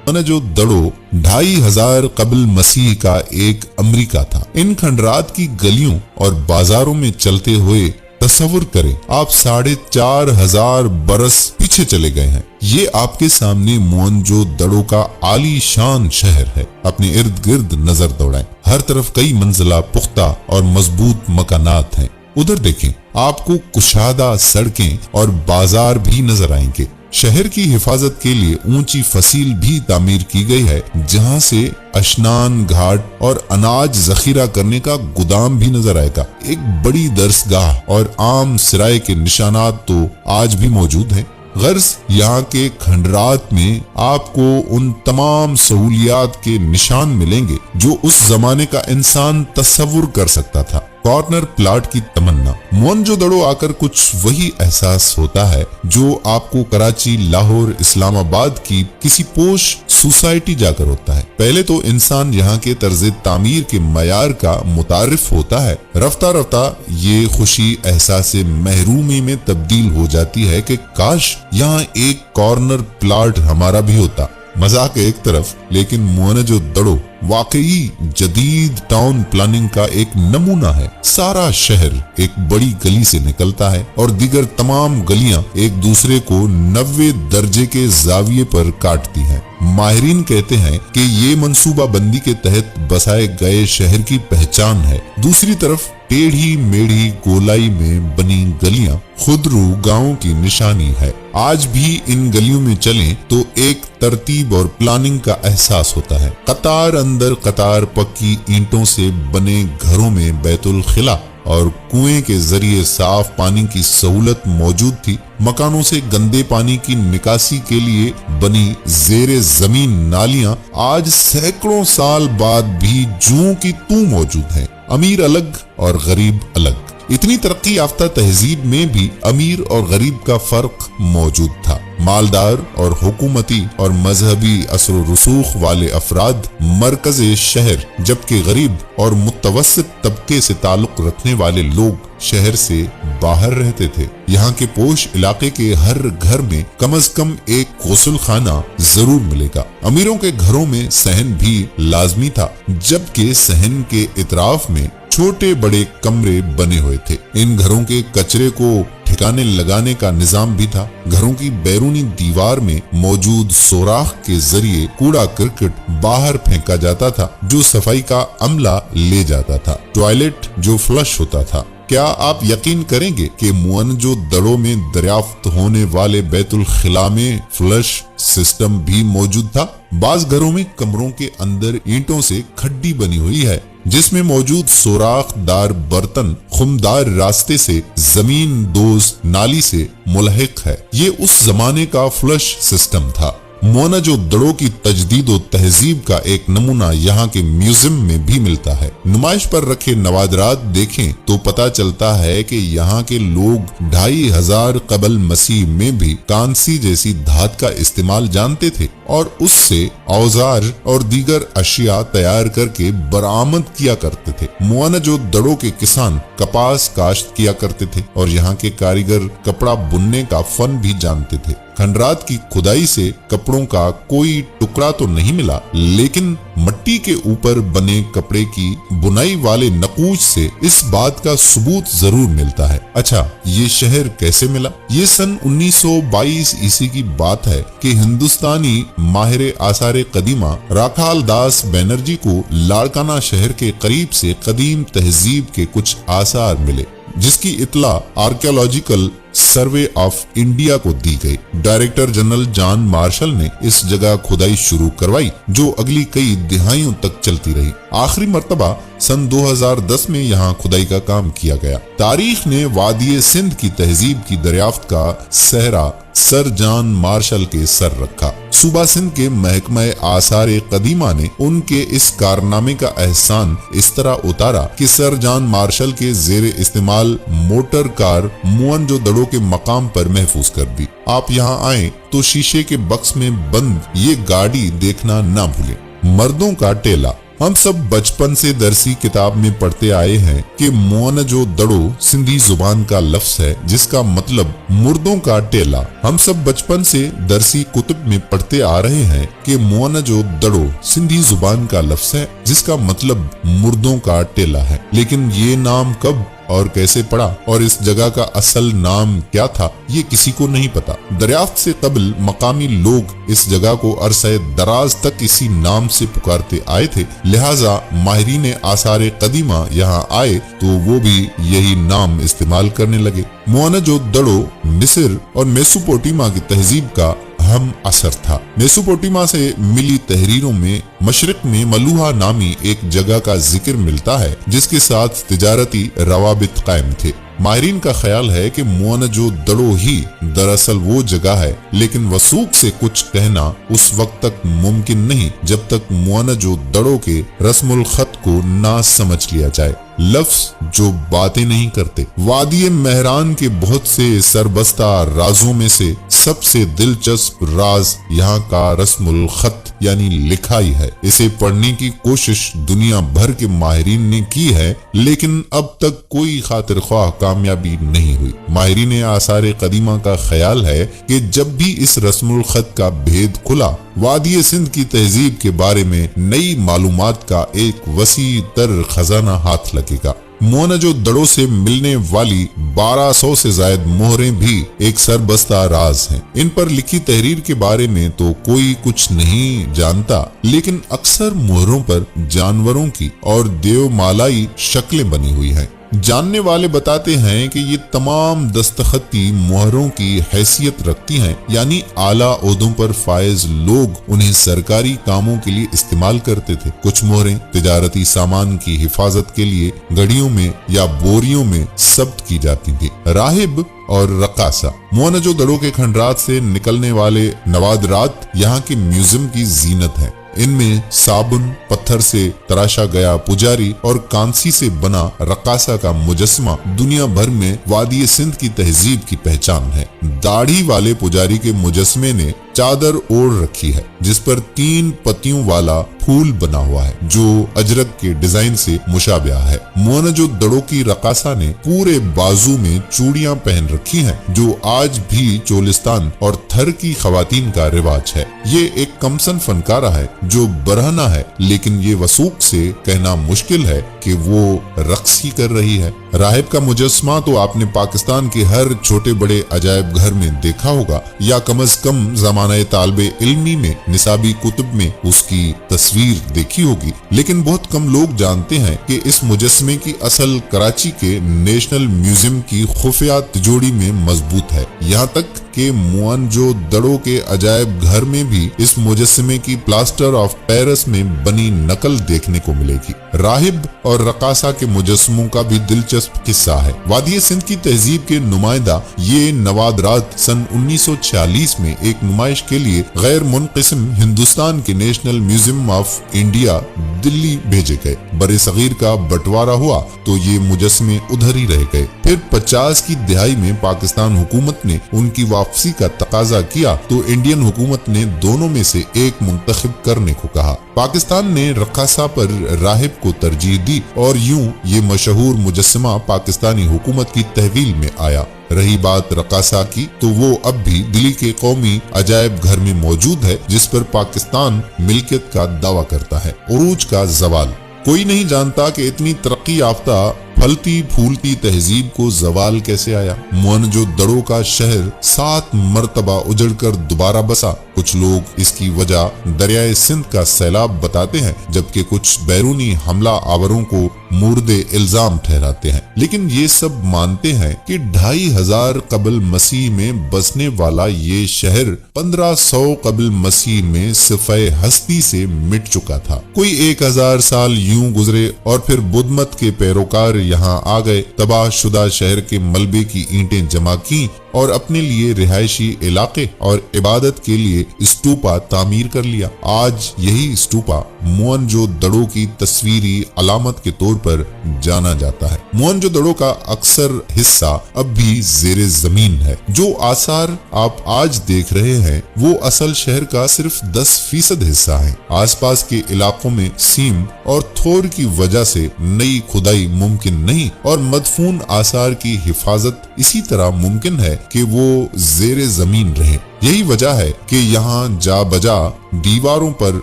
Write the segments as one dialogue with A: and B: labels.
A: मोहनजोदड़ो 2500 कबल मसीह का एक अमेरिका था। इन खंडरात की गलियों और बाजारों में चलते हुए तस्वुर करें आप 4500 बरस पीछे चले गए हैं। ये आपके सामने मोहनजोदड़ो का आलीशान शहर है। अपने इर्द गिर्द नजर दौड़ाएं, हर तरफ कई मंजिला पुख्ता और मजबूत मकानात हैं। उधर देखें, आपको कुशादा सड़कें और बाजार भी नजर आएंगे। शहर की हिफाजत के लिए ऊंची फसील भी तामीर की गई है, जहां से अशनान घाट और अनाज जखीरा करने का गोदाम भी नजर आएगा। एक बड़ी दरसगाह और आम सराय के निशानात तो आज भी मौजूद हैं। गर्ज यहाँ के खंडरात में आपको उन तमाम सहूलियात के निशान मिलेंगे जो उस जमाने का इंसान तस्वुर कर सकता था। कॉर्नर प्लाट की तमन्ना। मोहनजोदड़ो आकर कुछ वही एहसास होता है जो आपको कराची, लाहौर, इस्लामाबाद की किसी पोश सोसाइटी जाकर होता है। पहले तो इंसान यहाँ के तर्ज तामीर के मयार का मुतारिफ होता है। रफ्ता रफ्ता ये खुशी एहसास महरूमी में तब्दील हो जाती है कि काश यहाँ एक कॉर्नर प्लाट हमारा भी होता। मजाक एक तरफ, लेकिन मोहनजोदड़ो वाकई जदीद टाउन प्लानिंग का एक नमूना है। सारा शहर एक बड़ी गली से निकलता है और दीगर तमाम गलियां एक दूसरे को 90 दर्जे के जाविये पर काटती हैं। माहिरीन कहते हैं कि ये मंसूबा बंदी के तहत बसाए गए शहर की पहचान है। दूसरी तरफ टेढ़ी मेढ़ी गोलाई में बनी गलियां खुदरू गांवों की निशानी है। आज भी इन गलियों में चलें तो एक तरतीब और प्लानिंग का एहसास होता है। कतार अंदर कतार पक्की ईंटों से बने घरों में बैतुल खिला और कुएं के जरिए साफ पानी की सहूलत मौजूद थी। मकानों से गंदे पानी की निकासी के लिए बनी जेरे जमीन नालियां आज सैकड़ों साल बाद भी जूं की तू मौजूद हैं। अमीर अलग और गरीब अलग। इतनी तरक्की याफ्ता तहजीब में भी अमीर और गरीब का फर्क मौजूद था। मालदार और हुकूमती और मजहबी असर रसूख वाले अफराद मरकज शहर, जबकि गरीब और मुतवस्सित तबके से ताल्लुक रखने वाले लोग शहर से बाहर रहते थे। यहाँ के पोश इलाके के हर घर में कम से कम एक गुस्ल खाना जरूर मिलेगा। अमीरों के घरों में सहन भी लाजमी था, जबकि सहन के इतराफ में छोटे बड़े कमरे बने हुए थे। इन घरों के कचरे को ठिकाने लगाने का निजाम भी था। घरों की बैरूनी दीवार में मौजूद सोराख के जरिए कूड़ा करकट बाहर फेंका जाता था, जो सफाई का अमला ले जाता था। टॉयलेट जो फ्लश होता था। क्या आप यकीन करेंगे कि मोहनजोदड़ो में दरियाफ्त होने वाले बैतुल खिला में फ्लश सिस्टम भी मौजूद था। बाज घरों में कमरों के अंदर ईंटों से खड्डी बनी हुई है, जिसमें मौजूद सोराखदार बर्तन खुमदार रास्ते से जमीन दोज नाली से मुल्हिक है। ये उस जमाने का फ्लश सिस्टम था। मोहनजोदड़ो की तजदीद और तहजीब का एक नमूना यहाँ के म्यूजियम में भी मिलता है। नुमाइश पर रखे नवादरात देखें तो पता चलता है कि यहाँ के लोग 2500 कबल मसीह में भी कांसी जैसी धात का इस्तेमाल जानते थे और उससे औजार और दीगर अशिया तैयार करके बरामद किया करते थे। मोहनजोदड़ो के किसान कपास काश्त किया करते थे और यहाँ के कारीगर कपड़ा बुनने का फन भी जानते थे। खंडरात की खुदाई से कपड़ों का कोई टुकड़ा तो नहीं मिला, लेकिन मट्टी के ऊपर बने कपड़े की बुनाई वाले नकूश से इस बात का सबूत जरूर मिलता है। अच्छा, ये शहर कैसे मिला? ये सन 1922 ईस्वी की बात है कि हिंदुस्तानी माहिर आसार कदीमा राखाल दास बैनर्जी को लाड़काना शहर के करीब से कदीम तहजीब के कुछ आसार मिले, जिसकी इतला आर्कियोलॉजिकल सर्वे ऑफ इंडिया को दी गई। डायरेक्टर जनरल जॉन मार्शल ने इस जगह खुदाई शुरू करवाई, जो अगली कई दिहाइयों तक चलती रही। आखिरी मर्तबा सन 2010 में यहाँ खुदाई का काम किया गया। तारीख ने वादिये सिंध की तहजीब की दरियाफ्त का सहरा सर जॉन मार्शल के सर रखा। सूबा सिंध के महकमा आसार कदीमा ने उनके इस कारनामे का एहसान इस तरह उतारा कि सर जॉन मार्शल के जेरे इस्तेमाल मोटर कार मोहनजोदड़ो के मकाम पर महफूज कर दी। आप यहाँ आए तो शीशे के बक्स में बंद ये गाड़ी देखना ना भूलें। मर्दों का टेला हम सब बचपन से दरसी किताब में पढ़ते आए हैं कि मोहनजोदड़ो सिंधी जुबान का लफ्ज है जिसका मतलब मुर्दों का टेला। हम सब बचपन से दरसी कुतुब में पढ़ते आ रहे हैं कि मोहनजोदड़ो सिंधी जुबान का लफ्ज है जिसका मतलब मुर्दों का टेला है। लेकिन ये नाम कब और कैसे पड़ा और इस जगह का असल नाम क्या था, ये किसी को नहीं पता। दरियाफ्त से कबल मकामी लोग इस जगह को अरसे दराज तक इसी नाम से पुकारते आए थे, लिहाजा माहिरीन आसार कदीमा यहाँ आए तो वो भी यही नाम इस्तेमाल करने लगे। मोहनजोदड़ो मिस्र और मेसोपोटामिया की तहजीब का अहम असर था। मेसोपोटामिया से मिली तहरीरों में मशरिक में मलूहा नामी एक जगह का जिक्र मिलता है जिसके साथ तिजारती रवाबित कायम थे। माहिरीन का ख्याल है कि मोहनजोदड़ो ही दरअसल वो जगह है, लेकिन वसूख से कुछ कहना उस वक्त तक मुमकिन नहीं जब तक मोहनजोदड़ो के रस्मुल खत को ना समझ लिया जाए। लफ्ज जो बातें नहीं करते। वादी मेहरान के बहुत से सरबस्ता राजों में से सबसे दिलचस्प राज यहाँ का रस्मुल खत यानी लिखाई है। इसे पढ़ने की कोशिश दुनिया भर के माहिरीन ने की है, लेकिन अब तक कोई खातिर ख्वाह कामयाबी नहीं हुई। माहिरीन आसार कदीमा का ख्याल है कि जब भी इस रस्मुल खत का भेद खुला, वादी सिंध की तहजीब के बारे में नई मालूमात का एक वसी तर खजाना हाथ लगेगा। मोहनजोदड़ो से मिलने वाली 1200 से ज्यादा मोहरें भी एक सरबस्ता राज हैं। इन पर लिखी तहरीर के बारे में तो कोई कुछ नहीं जानता, लेकिन अक्सर मोहरों पर जानवरों की और देवमालाई शक्लें बनी हुई हैं। जानने वाले बताते हैं कि ये तमाम दस्तखती मोहरों की हैसियत रखती हैं, यानी आला ओहदों पर फायज लोग उन्हें सरकारी कामों के लिए इस्तेमाल करते थे। कुछ मोहरें तिजारती सामान की हिफाजत के लिए गड़ियों में या बोरियों में जब्त की जाती थी। राहिब और रकासा मोहनजोदड़ो के खंडरात से निकलने वाले नवादरात यहाँ के म्यूजियम की जीनत है। इनमें साबुन, पत्थर से तराशा गया पुजारी और कांसी से बना रकासा का मुजस्मा दुनिया भर में वादी सिंध की तहजीब की पहचान है। दाढ़ी वाले पुजारी के मुजस्मे ने चादर ओढ़ रखी है जिस पर 3 पत्तियों वाला फूल बना हुआ है जो अजरक के डिजाइन से मुशाबिह है। मोहनजोदड़ो की रकासा ने पूरे बाजू में चूड़ियां पहन रखी हैं जो आज भी चोलिस्तान और थर की खवातीन का रिवाज है। ये एक कमसन फनकारा है जो बरहना है, लेकिन ये वसूख से कहना मुश्किल है कि वो रक्स ही कर रही है। राहिब का मुजस्मा तो आपने पाकिस्तान के हर छोटे बड़े अजायब घर में देखा होगा, या कम अज कम ज़माने तालिबे इल्मी में निसाबी कुतुब में उसकी तस्वीर देखी होगी। लेकिन बहुत कम लोग जानते हैं कि इस मुजस्मे की असल कराची के नेशनल म्यूजियम की खुफिया तिजोरी में मजबूत है। यहाँ तक कि मोहनजोदड़ो के अजायब घर में भी इस मुजस्मे की प्लास्टर ऑफ पेरिस में बनी नकल देखने को मिलेगी। राहिब और रकासा के मुजस्मों का भी दिलचस्प किस्सा है। वादी सिंध की तहजीब के नुमाइंदा ये नवादरात सन 1946 में एक नुमाइश के लिए गैर मुनक़िस्म हिंदुस्तान के national museum of India Delhi भेजे गए। बरे सगीर का बंटवारा हुआ तो ये मुजस्मे उधर ही रह गए। फिर 50 की दिहाई में पाकिस्तान हुकूमत ने उनकी वापसी का तकाजा किया तो इंडियन हुकूमत ने दोनों में से एक मुंतखब करने को कहा। पाकिस्तान ने रकासा पर राहिब को तरजीह दी और यूं ये मशहूर मुजस्समा पाकिस्तानी हुकूमत की तहवील में आया। रही बात रकासा की तो वो अब भी दिल्ली के कौमी अजायब घर में मौजूद है जिस पर पाकिस्तान मिल्कियत का दावा करता है। उरूज का जवाल कोई नहीं जानता कि इतनी तरक्की याफ्ता फलती फूलती तहजीब को जवाल कैसे आया। मोहनजोदड़ो का शहर 7 मरतबा उजड़कर दोबारा बसा। कुछ लोग इसकी वजह दरियाए सिंध का सैलाब बताते हैं, जबकि कुछ बैरूनी हमला आवरों को मुर्दे इल्जाम ठहराते हैं। लेकिन ये सब मानते हैं कि 2500 कबल मसीह में बसने वाला ये शहर 1500 कबल मसीह में सिफे हस्ती से मिट चुका था। कोई 1000 साल यूं गुजरे और फिर बुद्ध मत के पैरोकार यहाँ आ गए, तबाह शुदा शहर के मलबे की ईंटें जमा की और अपने लिए रिहायशी इलाके और इबादत के लिए स्टूपा तामीर कर लिया। आज यही स्टूपा मोहनजोदड़ो की तस्वीरी अलामत के तौर पर जाना जाता है। मोहनजोदड़ो का अक्सर हिस्सा अब भी जेरे जमीन है। जो आसार आप आज देख रहे हैं वो असल शहर का सिर्फ 10% हिस्सा है। आसपास के इलाकों में सीम और थोर की वजह से नई खुदाई मुमकिन नहीं और मदफून आसार की हिफाजत इसी तरह मुमकिन है कि वो जेरे जमीन रहे। यही वजह है कि यहाँ जा बजा दीवारों पर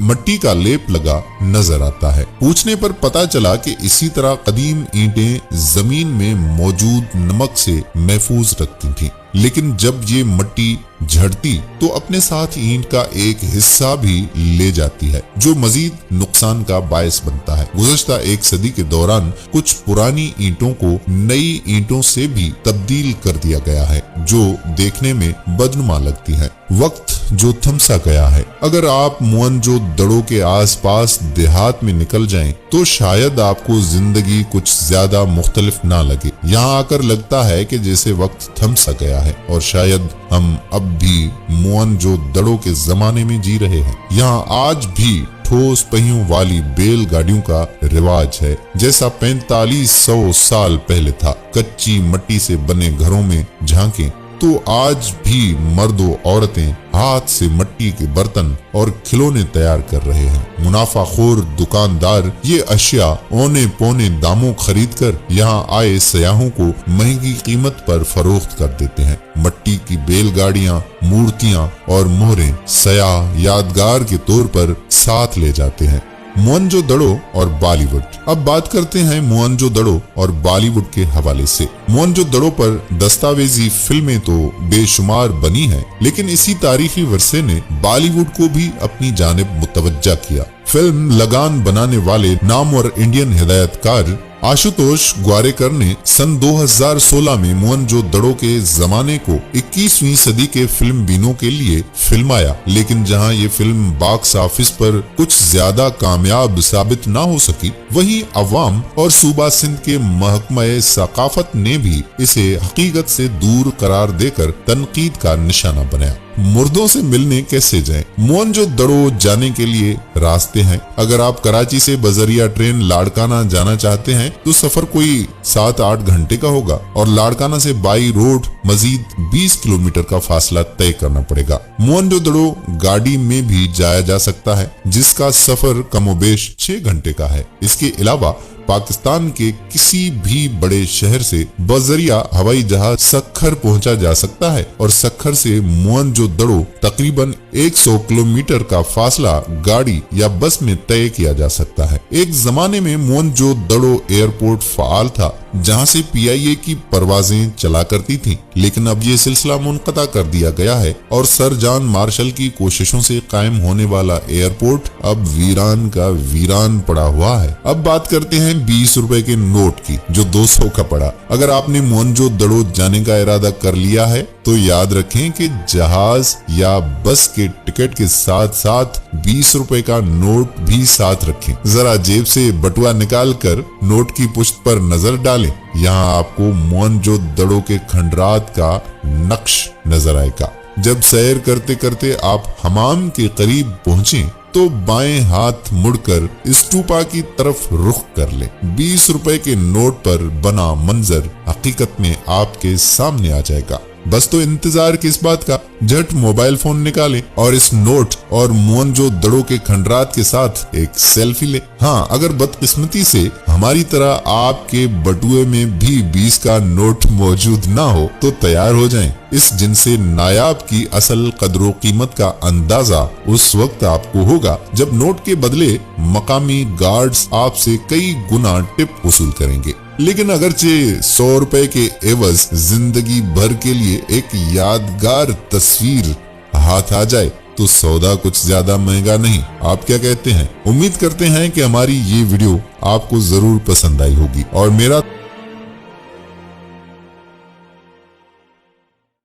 A: मिट्टी का लेप लगा नजर आता है। पूछने पर पता चला कि इसी तरह कदीम ईंटें जमीन में मौजूद नमक से महफूज रखती थीं। लेकिन जब ये मिट्टी झड़ती तो अपने साथ ईंट का एक हिस्सा भी ले जाती है, जो मजीद नुकसान का बायस बनता है। गुज़श्ता एक सदी के दौरान कुछ पुरानी ईंटों को नई ईंटों से भी तब्दील कर दिया गया है, जो देखने में बदनुमा लगती है। वक्त जो थमसा गया है। अगर आप मोहनजोदड़ो के आसपास देहात में निकल जाएं, तो शायद आपको जिंदगी कुछ ज्यादा मुख्तलिफ ना लगे। यहाँ आकर लगता है कि जैसे वक्त थमसा गया है और शायद हम अब भी मोहनजोदड़ो के जमाने में जी रहे हैं। यहाँ आज भी ठोस पहियों वाली बैलगाड़ियों का रिवाज है, जैसा 4500 साल पहले था। कच्ची मिट्टी से बने घरों में झांकें तो आज भी मर्दों औरतें हाथ से मिट्टी के बर्तन और खिलौने तैयार कर रहे हैं। मुनाफाखोर दुकानदार ये अशिया औने पौने दामों खरीद कर यहाँ आए सयाहों को महंगी कीमत पर फरोख्त कर देते हैं। मिट्टी की बैलगाड़ियां, मूर्तियां और मोहरें सयाह यादगार के तौर पर साथ ले जाते हैं। मोहनजोदड़ो और बॉलीवुड। अब बात करते हैं मोहनजोदड़ो और बॉलीवुड के हवाले से। मोहनजोदड़ो पर दस्तावेजी फिल्में तो बेशुमार बनी हैं, लेकिन इसी तारीखी वर्षे ने बॉलीवुड को भी अपनी जानिब मुतवज्जा किया। फिल्म लगान बनाने वाले नामवर इंडियन हिदायतकार आशुतोष ग्वारेकर ने सन 2016 में मोहनजोदड़ो के जमाने को 21वीं सदी के फिल्म बीनों के लिए फिल्माया, लेकिन जहां ये फिल्म बॉक्स ऑफिस पर कुछ ज्यादा कामयाब साबित ना हो सकी, वहीं अवाम और सूबा सिंध के महकमा सकाफत ने भी इसे हकीकत से दूर करार देकर तनकीद का निशाना बनाया। मुर्दों से मिलने कैसे जाएं? मोहनजोदड़ो जाने के लिए रास्ते हैं। अगर आप कराची से बजरिया ट्रेन लाड़काना जाना चाहते हैं तो सफर कोई 7-8 घंटे का होगा और लाड़काना से बाई रोड मजीद 20 किलोमीटर का फासला तय करना पड़ेगा। मोहनजोदड़ो गाड़ी में भी जाया जा सकता है, जिसका सफर कमोबेश 6 घंटे का है। इसके अलावा पाकिस्तान के किसी भी बड़े शहर से बजरिया हवाई जहाज सक्खर पहुंचा जा सकता है और सक्खर से मोहनजोदड़ो तकरीबन 100 किलोमीटर का फासला गाड़ी या बस में तय किया जा सकता है। एक जमाने में मोहनजोदड़ो एयरपोर्ट फाल था, जहां से PIA की परवाजें चला करती थीं, लेकिन अब ये सिलसिला मुनक़ता कर दिया गया है और सर जॉन मार्शल की कोशिशों से कायम होने वाला एयरपोर्ट अब वीरान का वीरान पड़ा हुआ है। अब बात करते हैं 20 रुपए के नोट की, जो 200 का पड़ा। अगर आपने मोहनजोदड़ो जाने का इरादा कर लिया है तो याद रखें कि जहाज या बस के टिकट के साथ साथ 20 रुपए का नोट भी साथ रखें। जरा जेब से बटुआ निकाल कर नोट की पुश्त पर नजर डालें। यहाँ आपको मोहनजोदड़ो के खंडरात का नक्श नजर आएगा। जब सैर करते करते आप हमाम के करीब पहुँचे तो बाएं हाथ मुड़कर स्टूपा की तरफ रुख कर ले। 20 रुपए के नोट पर बना मंजर हकीकत में आपके सामने आ जाएगा। बस तो इंतजार किस बात का, झट मोबाइल फोन निकाले और इस नोट और मोहनजोदड़ो के खंडरात के साथ एक सेल्फी ले। हाँ, अगर बदकिस्मती से हमारी तरह आपके बटुए में भी 20 का नोट मौजूद ना हो तो तैयार हो जाएं। इस जिनसे नायाब की असल कदर कीमत का अंदाजा उस वक्त आपको होगा जब नोट के बदले मकामी गार्ड्स आपसे कई गुना टिप वसूल करेंगे। लेकिन अगरचे 100 रुपए के एवज जिंदगी भर के लिए एक यादगार तस्वीर हाथ आ जाए तो सौदा कुछ ज्यादा महंगा नहीं। आप क्या कहते हैं? उम्मीद करते हैं कि हमारी ये वीडियो आपको जरूर पसंद आई होगी और मेरा